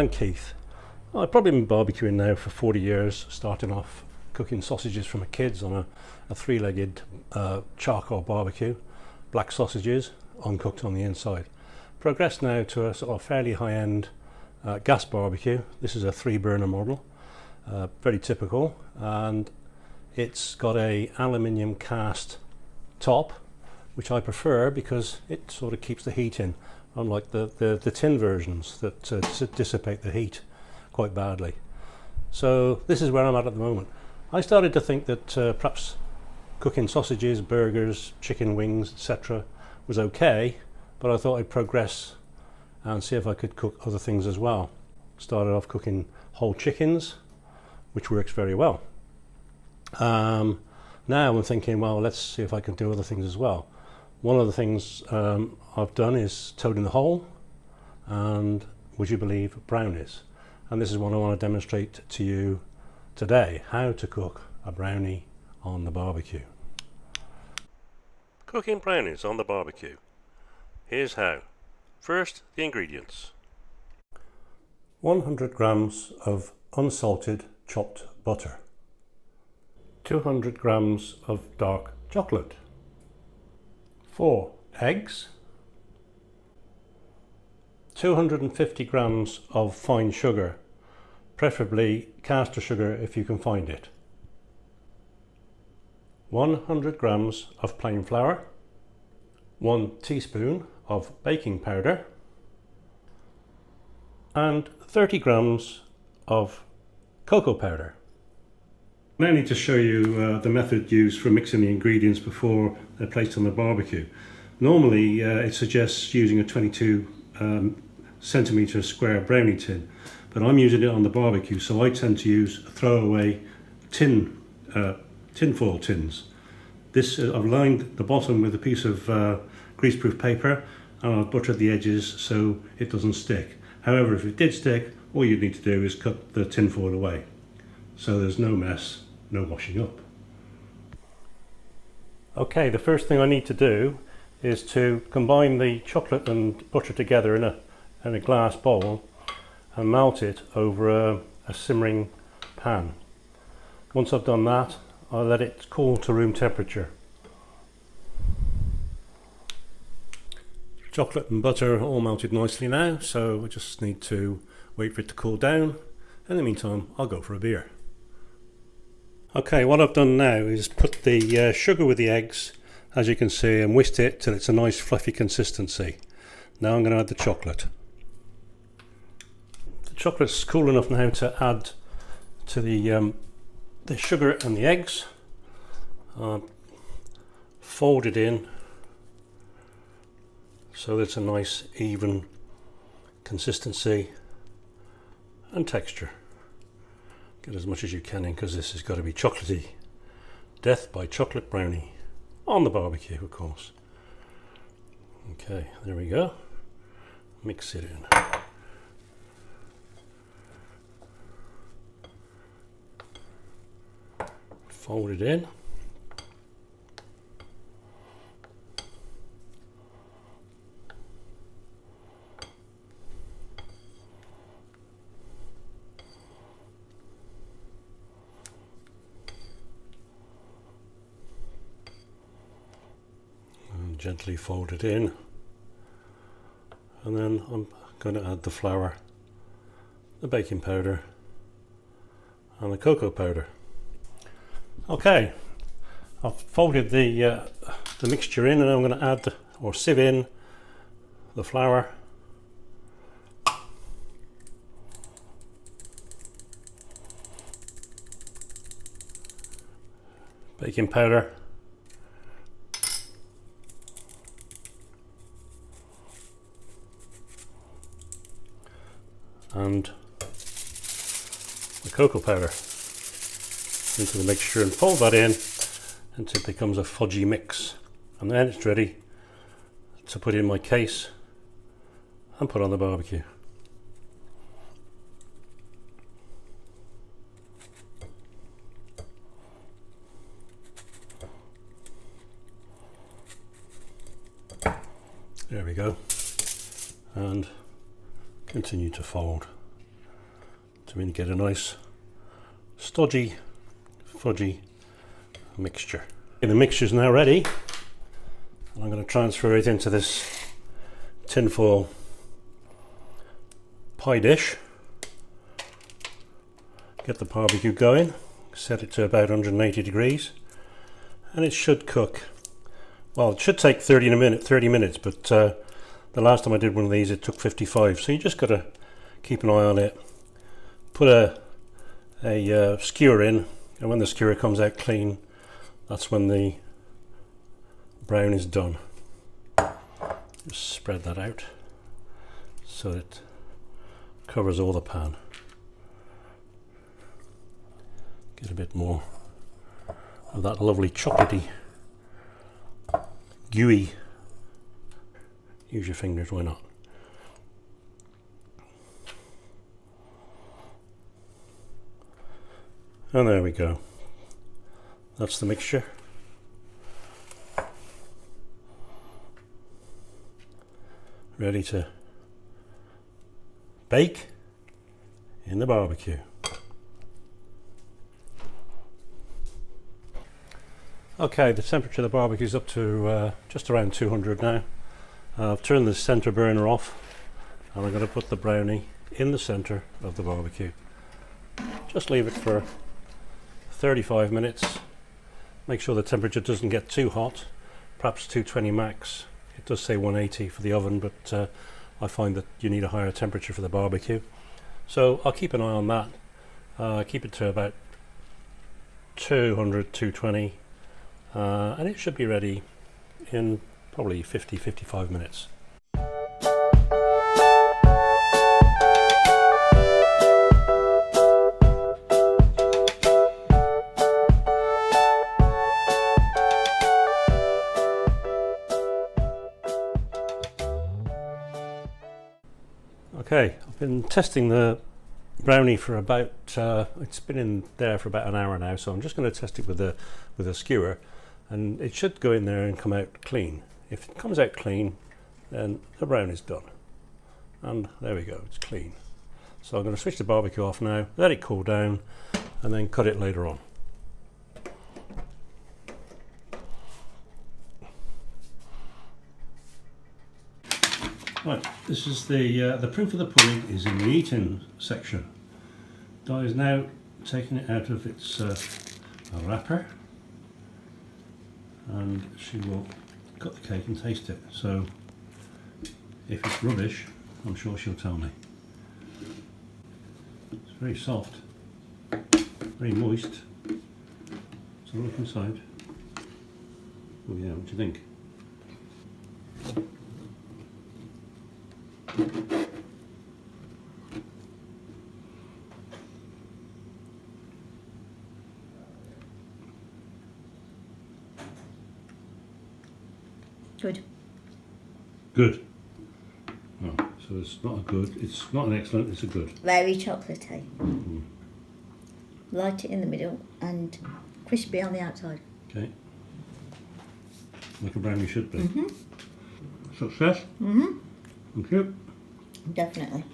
I'm Keith. I've probably been barbecuing now for 40 years, starting off cooking sausages for my kids on a three-legged charcoal barbecue, black sausages, uncooked on the inside. Progressed now to a sort of fairly high-end gas barbecue. This is a 3-burner model, very typical, and it's got a aluminium cast top, which I prefer because it sort of keeps the heat in, unlike the tin versions that dissipate the heat quite badly. So this is where I'm at the moment. I started to think that perhaps cooking sausages, burgers, chicken wings, etc. was okay, but I thought I'd progress and see if I could cook other things as well. Started off cooking whole chickens, which works very well. Now I'm thinking, well, let's see if I can do other things as well. One of the things I've done is toad in the hole, and would you believe, brownies. And this is what I want to demonstrate to you today, how to cook a brownie on the barbecue. Cooking brownies on the barbecue. Here's how. First, the ingredients. 100 grams of unsalted chopped butter. 200 grams of dark chocolate. 4 eggs. 250 grams of fine sugar, preferably caster sugar if you can find it. 100 grams of plain flour. 1 teaspoon of baking powder. And 30 grams of cocoa powder. I now need to show you the method used for mixing the ingredients before they're placed on the barbecue. Normally it suggests using a 22 centimetre square brownie tin, but I'm using it on the barbecue, so I tend to use throwaway tinfoil tins. This I've lined the bottom with a piece of greaseproof paper, and I've buttered the edges so it doesn't stick. However, if it did stick, all you need to do is cut the tinfoil away, so there's no mess, no washing up. Okay, the first thing I need to do is to combine the chocolate and butter together in a glass bowl and melt it over a simmering pan. Once I've done that, I'll let it cool to room temperature. Chocolate and butter are all melted nicely now, so I just need to wait for it to cool down. In the meantime, I'll go for a beer. Okay, what I've done now is put the sugar with the eggs, as you can see, and whisked it till it's a nice fluffy consistency. Now I'm going to add the chocolate. The chocolate's cool enough now to add to the sugar and the eggs. Fold it in so that it's a nice even consistency and texture. Get as much as you can in, because this has got to be chocolatey. Death by chocolate brownie on the barbecue, of course. Okay, there we go. Mix it in. Fold it in. Gently fold it in, and then I'm going to add the flour, the baking powder and the cocoa powder. Okay, I've folded the mixture in, and I'm going to add or sieve in the flour, baking powder, and the cocoa powder into the mixture, and fold that in until it becomes a fudgy mix, and then it's ready to put in my case and put on the barbecue. There we go, and continue to fold to really get a nice stodgy, fudgy mixture. Okay, the mixture's now ready. And I'm going to transfer it into this tinfoil pie dish. Get the barbecue going, set it to about 180 degrees, and it should cook. Well, it should take 30 minutes, but the last time I did one of these it took 55, so you just got to keep an eye on it. Put a skewer in, and when the skewer comes out clean, that's when the brown is done. Just spread that out so it covers all the pan. Get a bit more of that lovely chocolatey, gooey. Use your fingers, why not? And there we go. That's the mixture. Ready to bake in the barbecue. Okay, the temperature of the barbecue is up to just around 200 now. I've turned the center burner off, and I'm going to put the brownie in the center of the barbecue. Just leave it for 35 minutes. Make sure the temperature doesn't get too hot, perhaps 220 max. It does say 180 for the oven, but I find that you need a higher temperature for the barbecue. So I'll keep an eye on that. Keep it to about 200, 220. And it should be ready in probably 50-55 minutes. Okay, I've been testing the brownie for about, it's been in there for about an hour now, so I'm just going to test it with a skewer, and it should go in there and come out clean. If it comes out clean, then the brownie's done. And there we go, it's clean. So I'm going to switch the barbecue off now, let it cool down, and then cut it later on. Right, this is the proof of the pudding is in the eating section. Di is now taking it out of its wrapper, and she will cut the cake and taste it. So if it's rubbish, I'm sure she'll tell me. It's very soft, very moist. So look inside. Oh yeah, what do you think? Good. Good. Oh, so it's not a good, it's not an excellent, it's a good. Very chocolatey. Mm. Light in the middle and crispy on the outside. Okay. Like a brownie should be. Mm-hmm. Success? Mm-hmm. Thank you. Definitely.